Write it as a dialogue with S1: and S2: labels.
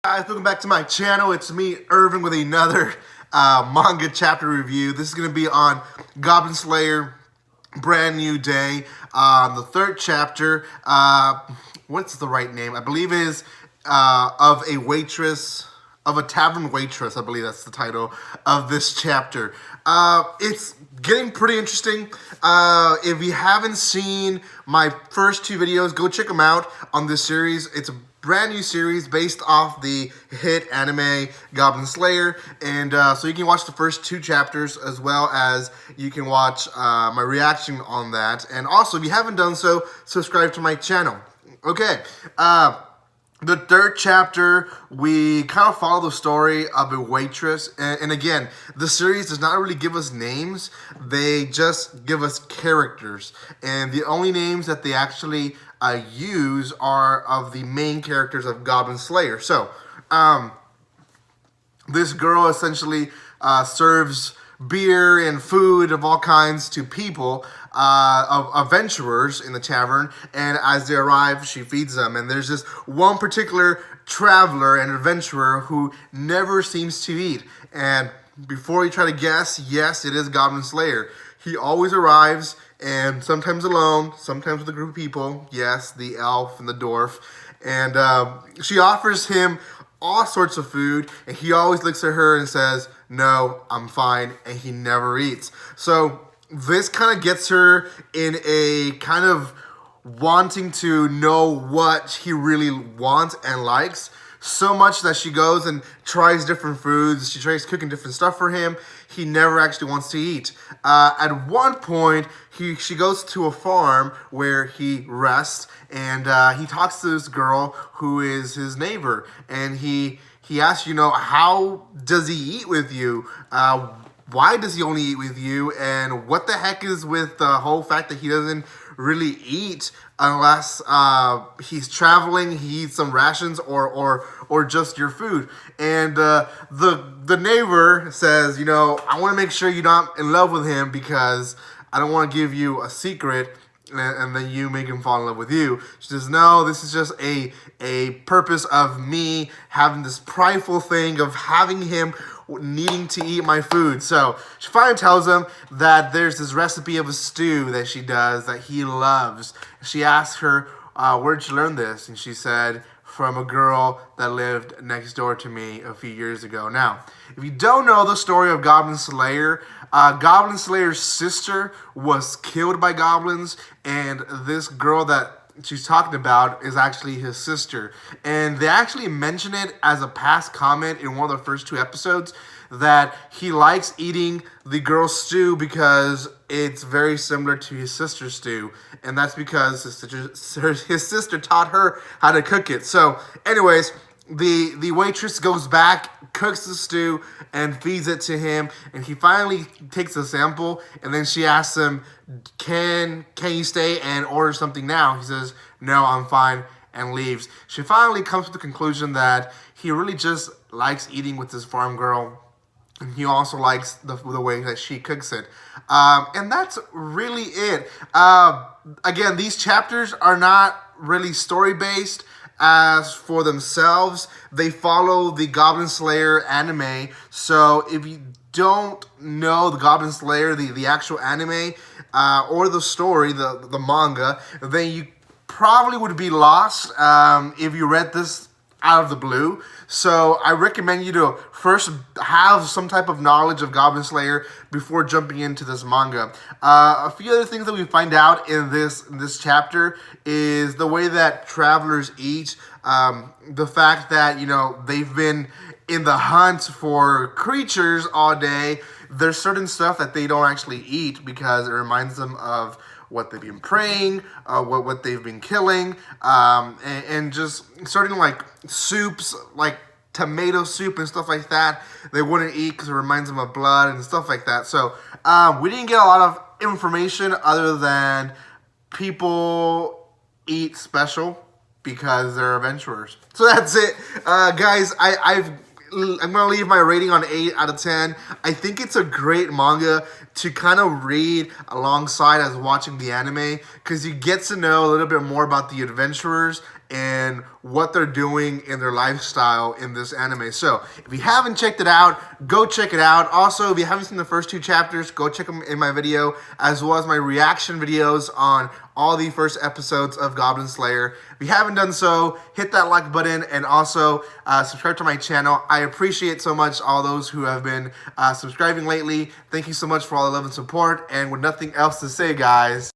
S1: Guys, welcome back to my channel. It's me, Irvin, with another manga chapter review. This is going to be on Goblin Slayer, Brand New Day. The third chapter, what's the right name? I believe is of a waitress, of a tavern waitress. I believe that's the title of this chapter. It's getting pretty interesting. If you haven't seen my first two videos, go check them out on this series. It's a brand new series based off the hit anime Goblin Slayer, and so you can watch the first two chapters as well as you can watch my reaction on that. And also, if you haven't done so, subscribe to my channel. Okay, the third chapter, we kind of follow the story of a waitress. And again, the series does not really give us names. They just give us characters. And the only names that they actually use are of the main characters of Goblin Slayer. So, this girl essentially serves beer and food of all kinds to people, of adventurers in the tavern, and as they arrive, she feeds them. And there's this one particular traveler and adventurer who never seems to eat. And before you try to guess, yes, it is Goblin Slayer. He always arrives, and sometimes alone, sometimes with a group of people. Yes, the elf and the dwarf. And she offers him all sorts of food, and he always looks at her and says, "No, I'm fine," and he never eats. So this kind of gets her in a kind of wanting to know what he really wants and likes, so much that she goes and tries different foods. She tries cooking different stuff for him. He never actually wants to eat. At one point, she goes to a farm where he rests, and he talks to this girl who is his neighbor, and he asks, how does he eat with you? Why does he only eat with you? And what the heck is with the whole fact that he doesn't really eat unless he's traveling, he eats some rations or just your food? And the neighbor says, I want to make sure you're not in love with him because I don't want to give you a secret and then you make him fall in love with you. She says, no, this is just a purpose of me having this prideful thing of having him needing to eat my food. So she finally tells him that there's this recipe of a stew that she does that he loves. She asks her, where'd you learn this? And she said, from a girl that lived next door to me a few years ago. Now, if you don't know the story of Goblin Slayer, Goblin Slayer's sister was killed by goblins, and this girl that she's talking about is actually his sister. And they actually mention it as a past comment in one of the first two episodes that he likes eating the girl's stew because it's very similar to his sister's stew. And that's because his sister taught her how to cook it. So anyways, the waitress goes back, cooks the stew, and feeds it to him. And he finally takes a sample, and then she asks him, can you stay and order something now? He says, no, I'm fine, and leaves. She finally comes to the conclusion that he really just likes eating with this farm girl, and he also likes the way that she cooks it. And that's really it. Again, these chapters are not really story-based. As for themselves, they follow the Goblin Slayer anime. So if you don't know the Goblin Slayer, the actual anime, or the story, the manga, then you probably would be lost if you read this out of the blue. So I recommend you to first have some type of knowledge of Goblin Slayer before jumping into this manga. A few other things that we find out in this chapter is the way that travelers eat, the fact that they've been in the hunt for creatures all day. There's certain stuff that they don't actually eat because it reminds them of what they've been praying, what they've been killing, and just certain like soups, like tomato soup and stuff like that, they wouldn't eat because it reminds them of blood and stuff like that. So we didn't get a lot of information other than people eat special because they're adventurers. So that's it, guys. I'm going to leave my rating on 8 out of 10. I think it's a great manga to kind of read alongside as watching the anime because you get to know a little bit more about the adventurers in what they're doing in their lifestyle in this anime. So if you haven't checked it out, go check it out. Also, if you haven't seen the first 2 chapters, go check them in my video, as well as my reaction videos on all the first episodes of Goblin Slayer. If you haven't done so, hit that like button and also subscribe to my channel. I appreciate so much all those who have been subscribing lately. Thank you so much for all the love and support. And with nothing else to say, guys,